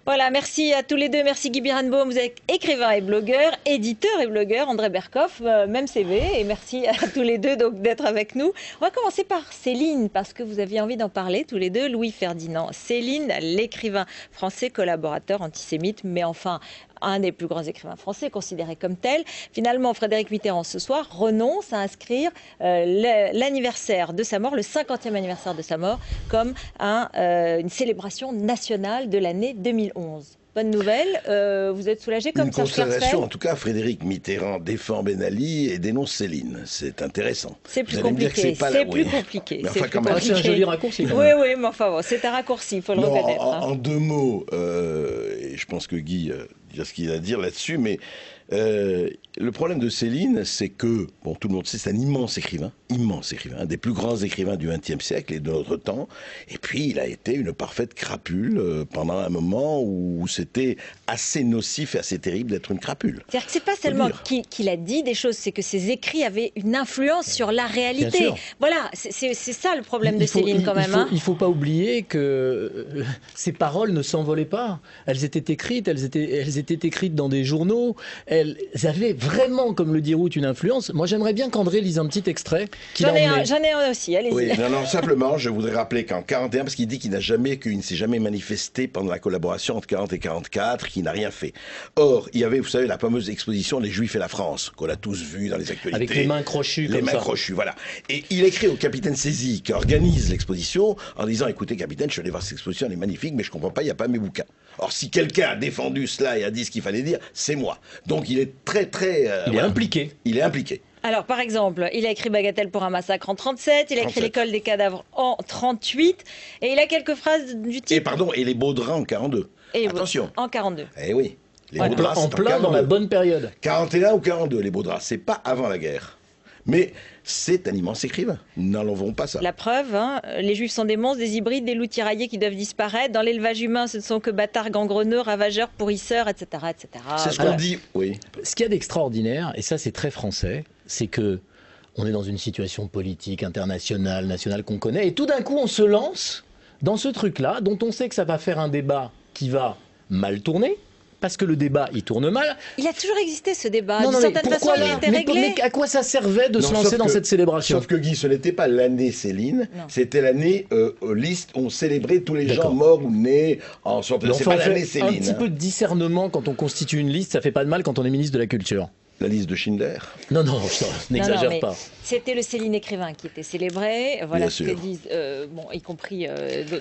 Voilà, merci à tous les deux. Merci Guy Birenbaum, vous êtes écrivain et blogueur, éditeur et blogueur. André Berkoff, même CV. Et merci à tous les deux d'être avec nous. On va commencer par Céline, parce que vous aviez envie d'en parler tous les deux. Louis Ferdinand Céline, l'écrivain français, collaborateur antisémite, mais enfin un des plus grands écrivains français, considéré comme tel. Finalement, Frédéric Mitterrand, ce soir, renonce à inscrire l'anniversaire de sa mort, le 50e anniversaire de sa mort, comme une célébration nationale de l'année 2011. Bonne nouvelle, vous êtes soulagé comme ça? Une constatation, en tout cas, Frédéric Mitterrand défend Ben Ali et dénonce Céline. C'est intéressant. C'est plus compliqué. C'est plus compliqué. Mais enfin, quand même. C'est un joli raccourci. Oui, oui, mais enfin bon, c'est un raccourci, il faut le reconnaître. En deux mots, et je pense que Guy dit ce qu'il a à dire là-dessus, mais le problème de Céline, c'est que, bon, tout le monde sait, c'est un immense écrivain, un des plus grands écrivains du XXe siècle et de notre temps. Et puis, il a été une parfaite crapule pendant un moment où c'était assez nocif et assez terrible d'être une crapule. C'est-à-dire que c'est pas seulement qu'il a dit des choses, c'est que ses écrits avaient une influence sur la réalité. Voilà, c'est ça le problème de Céline quand même. Il faut pas oublier que ces paroles ne s'envolaient pas. Elles étaient écrites, elles étaient écrites dans des journaux. Elles avaient vraiment, comme le dit Ruth, une influence. Moi, j'aimerais bien qu'André lise un petit extrait. J'en ai un aussi, allez-y. Oui, non, simplement, je voudrais rappeler qu'en 41, parce qu'il dit qu'il ne s'est jamais manifesté pendant la collaboration entre 40 et 44, qu'il n'a rien fait. Or, il y avait, vous savez, la fameuse exposition Les Juifs et la France, qu'on a tous vue dans les actualités. Avec les mains crochues, les mains crochues, voilà. Et il écrit au capitaine Sézy, qui organise l'exposition, en disant, écoutez, capitaine, je suis allé voir cette exposition, elle est magnifique, mais je comprends pas, il n'y a pas mes bouquins. Or, si quelqu'un a défendu cela et a dit ce qu'il fallait dire, c'est moi. Donc, il est très... il est impliqué. Il est impliqué. Alors, par exemple, il a écrit Bagatelle pour un massacre en 37, il a écrit L'école des cadavres en 38, et il a quelques phrases du type... Et les Baudrans en 42. Attention. En 42. Eh oui. Les en plein dans la bonne période. 41 ou 42, les Baudrans. C'est pas avant la guerre. Mais c'est un immense écrivain. N'enlevons pas ça. La preuve, les Juifs sont des monstres, des hybrides, des loups tiraillés qui doivent disparaître. Dans l'élevage humain, ce ne sont que bâtards gangreneux, ravageurs, pourrisseurs, etc. etc. C'est ce qu'on dit, oui. Ce qu'il y a d'extraordinaire, et ça c'est très français, c'est que on est dans une situation politique, internationale, nationale qu'on connaît, et tout d'un coup on se lance dans ce truc-là, dont on sait que ça va faire un débat qui va mal tourner, parce que le débat, il tourne mal. Il a toujours existé ce débat. D'une certaine façon, il était réglé. Mais à quoi ça servait de se lancer dans cette célébration? Sauf que Guy, ce n'était pas l'année Céline, c'était l'année liste où on célébrait tous les gens morts ou nés en sorte de... C'est pas l'année Céline. Un petit peu de discernement quand on constitue une liste, ça fait pas de mal quand on est ministre de la Culture. La liste de Schindler. Non, n'exagère pas. C'était le Céline écrivain qui était célébré. Voilà ce que disent, y compris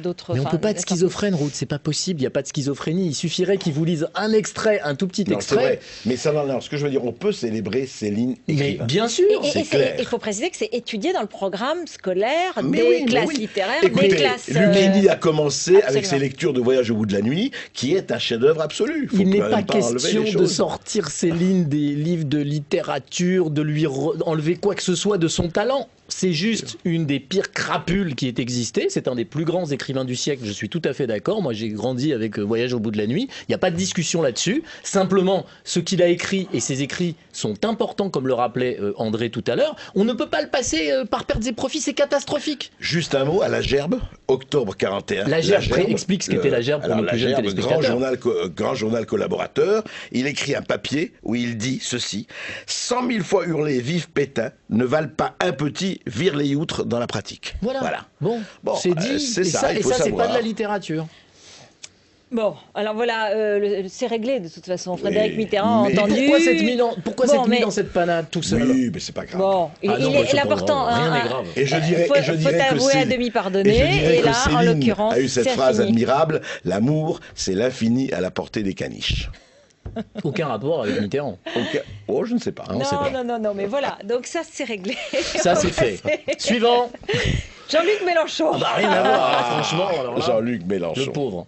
d'autres. Mais on ne peut pas être schizophrène, Ruth, c'est pas possible, il n'y a pas de schizophrénie. Il suffirait qu'il vous lise un extrait, un tout petit extrait. C'est vrai. Mais ça, ce que je veux dire, on peut célébrer Céline écrivain. Mais bien sûr, c'est clair. Il faut préciser que c'est étudié dans le programme scolaire des classes littéraires, des classes. Lucchini a commencé avec ses lectures de Voyage au bout de la nuit, qui est un chef-d'œuvre absolu. Il n'est pas question de sortir Céline des livres de littérature, de lui enlever quoi que ce soit de son talent. C'est juste une des pires crapules qui ait existé. C'est un des plus grands écrivains du siècle, je suis tout à fait d'accord. Moi, j'ai grandi avec Voyage au bout de la nuit. Il n'y a pas de discussion là-dessus. Simplement, ce qu'il a écrit et ses écrits sont importants, comme le rappelait André tout à l'heure. On ne peut pas le passer par pertes et profits, c'est catastrophique. Juste un mot, à la Gerbe, octobre 41. La Gerbe, explique ce qu'était la Gerbe pour nos plus jeunes téléspectateurs. Grand journal collaborateur. Il écrit un papier où il dit ceci: 100 000 fois hurler vive Pétain ne valent pas un petit vire les outres dans la pratique. Voilà. Bon, c'est dit. Et ça, c'est pas de la littérature. Bon, alors voilà, c'est réglé de toute façon. Frédéric Mitterrand a entendu. Pourquoi s'être mis dans cette panade tout seul? Oui, mais c'est pas grave. Bon, l'important, rien n'est grave. Et je dirais faut avouer à demi pardonner. Et là, en l'occurrence, a eu cette phrase admirable: l'amour, c'est l'infini à la portée des caniches. Aucun rapport avec Mitterrand. Oh, je ne sais pas. Non, mais voilà. Donc ça, c'est réglé. Ça, c'est fait. Suivant. Jean-Luc Mélenchon. Rien à voir, franchement. Alors là, Jean-Luc Mélenchon. Le pauvre.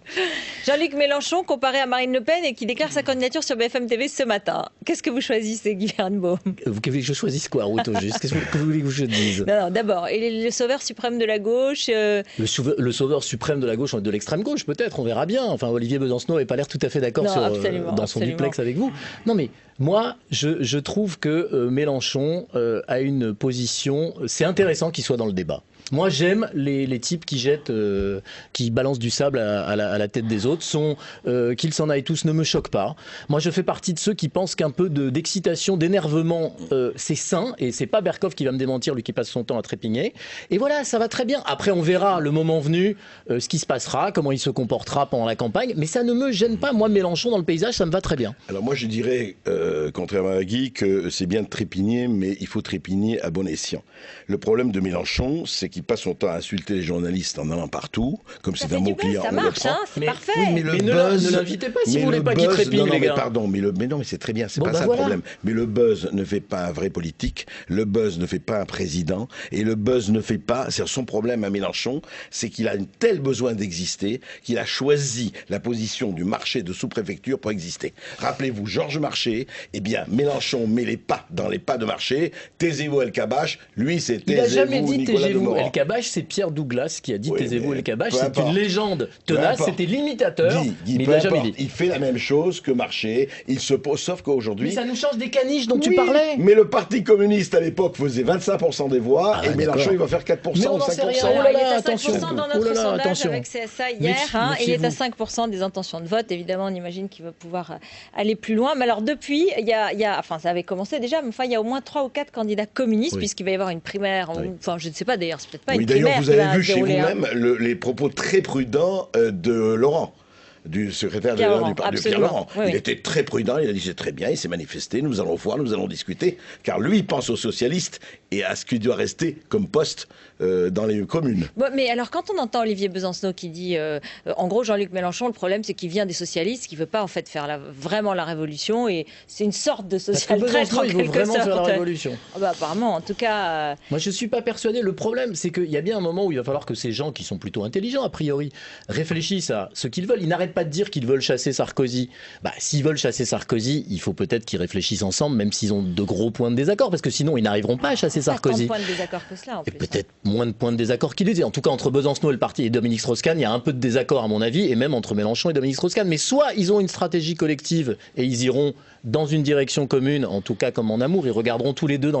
Jean-Luc Mélenchon comparé à Marine Le Pen et qui déclare sa candidature sur BFM TV ce matin. Qu'est-ce que vous choisissez, Guy Birenbaum? Vous voulez que je choisisse quoi, Ruth, au juste? Qu'est-ce que vous voulez que je dise? Non, d'abord, il est le sauveur suprême de la gauche. Le sauveur suprême de la gauche, de l'extrême gauche, peut-être, on verra bien. Enfin, Olivier Besancenot n'avait pas l'air tout à fait d'accord dans son duplex avec vous. Non, mais moi, je trouve que Mélenchon a une position... C'est intéressant qu'il soit dans le débat. Moi, Moi, j'aime les types qui jettent, qui balancent du sable à la tête des autres. Qu'ils s'en aillent tous ne me choque pas. Moi, je fais partie de ceux qui pensent qu'un peu d'excitation, d'énervement, c'est sain. Et c'est pas Berkoff qui va me démentir, lui qui passe son temps à trépigner. Et voilà, ça va très bien. Après, on verra le moment venu ce qui se passera, comment il se comportera pendant la campagne. Mais ça ne me gêne pas. Moi, Mélenchon dans le paysage, ça me va très bien. Alors moi, je dirais, contrairement à Guy, que c'est bien de trépigner, mais il faut trépigner à bon escient. Le problème de Mélenchon, c'est qu'il passe son temps à insulter les journalistes en allant partout, comme c'est un mot client. Ça marche, hein, c'est parfait. Oui, mais le buzz, ne l'invitez pas si vous voulez pas qu'il trépigne, les gars. Pardon, mais non, mais c'est très bien, c'est pas ça le problème. Mais le buzz ne fait pas un vrai politique, le buzz ne fait pas un président, et le buzz ne fait pas. C'est son problème à Mélenchon, c'est qu'il a un tel besoin d'exister qu'il a choisi la position du Marché de sous-préfecture pour exister. Rappelez-vous, Georges Marchais, eh bien, Mélenchon met les pas dans les pas de Marchais. Taisez-vous El Kabbach, lui c'est taisez-vous. Il n'a jamais dit Nicolas taisez-vous El Kabbach, c'est Pierre Douglas qui a dit taisez-vous El Kabbach. C'est une légende tenace, c'était l'imitateur, mais il n'a jamais dit. Il fait la même chose que Marchais, il se pose, sauf qu'aujourd'hui. Mais ça nous change des caniches dont tu parlais. Mais le Parti communiste à l'époque faisait 25% des voix et Mélenchon il va faire 4% ou 5%. Oh là là, il est à 5% dans notre sondage avec CSA hier. Il est à 5% des intentions de vote. Évidemment, on imagine qu'il va pouvoir aller plus loin. Mais alors depuis, enfin ça avait commencé déjà, mais enfin il y a au moins 3 ou 4 candidats communistes puisqu'il va y avoir une primaire. Enfin je ne sais pas d'ailleurs, c'est peut-être pas une primaire. D'ailleurs vous avez vu chez vous-même les propos très prudents de Laurent. Du secrétaire général du parti, Pierre Laurent. Oui, il était très prudent, il a dit c'est très bien, il s'est manifesté, nous allons voir, nous allons discuter, car lui il pense aux socialistes et à ce qui doit rester comme poste dans les communes. Bon, mais alors quand on entend Olivier Besancenot qui dit, en gros Jean-Luc Mélenchon, le problème c'est qu'il vient des socialistes, qui ne veut pas en fait faire vraiment la révolution, et c'est une sorte de social-traître en quelque sorte. Il veut vraiment faire la révolution. Apparemment, en tout cas... Moi je ne suis pas persuadé, le problème c'est qu'il y a bien un moment où il va falloir que ces gens qui sont plutôt intelligents a priori, réfléchissent à ce qu'ils veulent. Ils n'arrêtent pas de dire qu'ils veulent chasser Sarkozy. S'ils veulent chasser Sarkozy, il faut peut-être qu'ils réfléchissent ensemble, même s'ils ont de gros points de désaccord, parce que sinon ils n'arriveront pas à chasser Sarkozy. Pas tant de points de désaccord que cela, en plus. Et peut-être moins de points de désaccord qu'il disait. En tout cas, entre Besancenot et le parti et Dominique Strauss-Kahn, il y a un peu de désaccord à mon avis, et même entre Mélenchon et Dominique Strauss-Kahn. Mais soit ils ont une stratégie collective et ils iront dans une direction commune, en tout cas comme en amour, ils regarderont tous les deux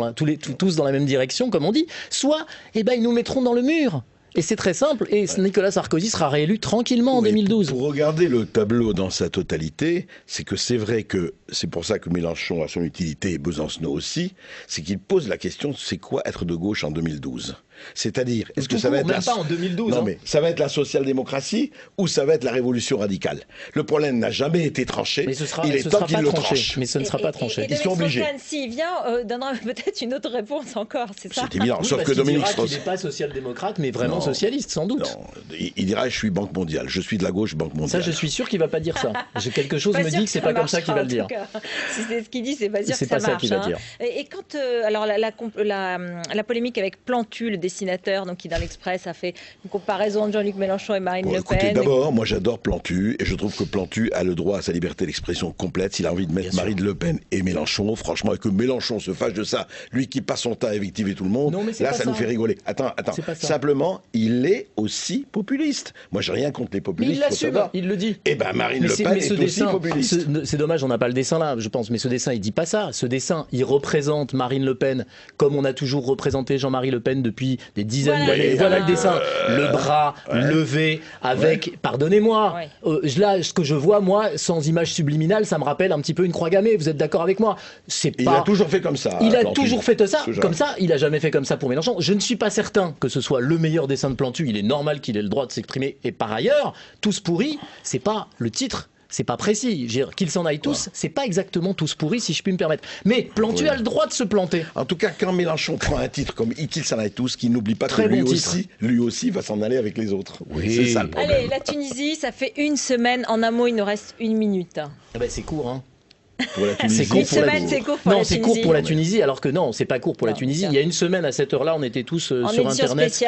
tous dans la même direction, comme on dit. Soit, ils nous mettront dans le mur. Et c'est très simple, et Nicolas Sarkozy sera réélu tranquillement en 2012. Pour regarder le tableau dans sa totalité, c'est que c'est vrai que c'est pour ça que Mélenchon a son utilité et Besancenot aussi, c'est qu'il pose la question, c'est quoi être de gauche en 2012 ? C'est-à-dire, est-ce que ça va être même pas en 2012 Non, mais ça va être la social-démocratie ou ça va être la révolution radicale ? Le problème n'a jamais été tranché. Mais ce sera, il est temps qu'il le tranche. Mais ce ne sera pas tranché. Ils sont obligés. S'il vient, donnera peut-être une autre réponse encore, c'est ça ? C'est évident. Sauf que Dominique Strauss, il n'est pas social-démocrate, mais vraiment socialiste, sans doute. Non, il dira je suis Banque mondiale, je suis de la gauche, Banque mondiale. Ça, je suis sûr qu'il va pas dire ça. Quelque chose me dit que c'est pas comme ça qu'il va le dire. Si c'est ce qu'il dit, c'est pas sûr que ça marche. C'est pas ça qu'il va dire. Et quand alors la polémique avec Plantu, le dessinateur, donc qui dans l'Express a fait une comparaison de Jean-Luc Mélenchon et Marine Le Pen. D'abord, moi j'adore Plantu et je trouve que Plantu a le droit à sa liberté d'expression complète. S'il a envie de mettre Marine Le Pen et Mélenchon, franchement, et que Mélenchon se fâche de ça, lui qui passe son temps à invectiver tout le monde, là ça nous fait rigoler. Attends. Simplement, il est aussi populiste. Moi j'ai rien contre les populistes. Mais il l'assume, il le dit. Eh ben Marine Le Pen est aussi populiste. C'est dommage, on n'a pas le dessin là, je pense, mais ce dessin il dit pas ça. Ce dessin, il représente Marine Le Pen comme on a toujours représenté Jean-Marie Le Pen depuis des dizaines d'années. Voilà le dessin, le bras levé avec, pardonnez-moi, là ce que je vois moi, sans image subliminale, ça me rappelle un petit peu une croix gammée, vous êtes d'accord avec moi? Il a toujours fait comme ça. Il a toujours fait ça, comme ça, il a jamais fait comme ça pour Mélenchon. Je ne suis pas certain que ce soit le meilleur dessin de Plantu, il est normal qu'il ait le droit de s'exprimer, et par ailleurs, tous pourris, c'est pas le titre. C'est pas précis. Qu'ils s'en aillent tous, c'est pas exactement tous pourris, si je puis me permettre. Mais Plantu a le droit de se planter. En tout cas, quand Mélenchon prend un titre comme Qu'ils s'en aillent tous, qu'il n'oublie pas que lui aussi va s'en aller avec les autres. Oui. C'est ça le problème. Allez, la Tunisie, ça fait une semaine. En un mot, il nous reste 1 minute. Ah ben, c'est court, hein. Pour la Tunisie. C'est court pour la Tunisie. Non, c'est court pour la Tunisie, alors que non, c'est pas court pour la Tunisie. Il y a une semaine à cette heure-là, on était tous sur Internet.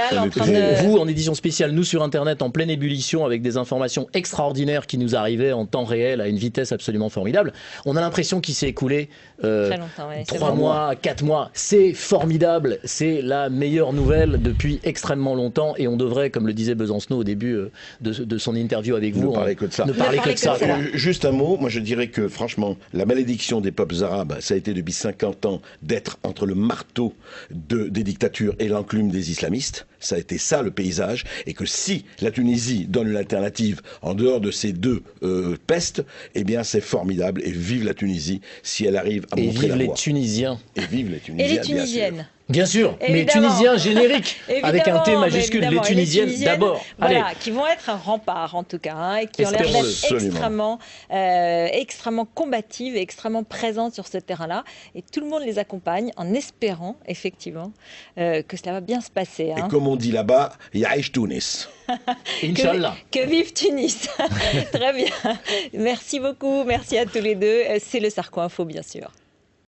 Vous, en édition spéciale, nous sur Internet, en pleine ébullition, avec des informations extraordinaires qui nous arrivaient en temps réel, à une vitesse absolument formidable. On a l'impression qu'il s'est écoulé 3 mois, 4 mois. C'est formidable. C'est la meilleure nouvelle depuis extrêmement longtemps. Et on devrait, comme le disait Besancenot au début de son interview avec vous, ne parler que de ça. Ne parler que de ça. Juste un mot, moi je dirais que franchement, la malédiction des peuples arabes, ça a été depuis 50 ans d'être entre le marteau des dictatures et l'enclume des islamistes. Ça a été ça le paysage, et que si la Tunisie donne une alternative en dehors de ces deux pestes, eh bien c'est formidable, et vive la Tunisie si elle arrive à montrer la voie. Et vive les Tunisiens. Et vive les Tunisiens, et les Tunisiennes. Bien sûr, mais Évidemment. Tunisiens génériques, avec un T majuscule, les Tunisiennes d'abord. Voilà, qui vont être un rempart en tout cas, hein, et qui ont l'air d'être extrêmement combatives et extrêmement présentes sur ce terrain-là. Et tout le monde les accompagne en espérant effectivement que cela va bien se passer. Hein. Et comme on dit là-bas, Yaïch Tunis. Inch'Allah. Que vive Tunis. Très bien. Merci beaucoup, merci à tous les deux. C'est le Sarko Info bien sûr.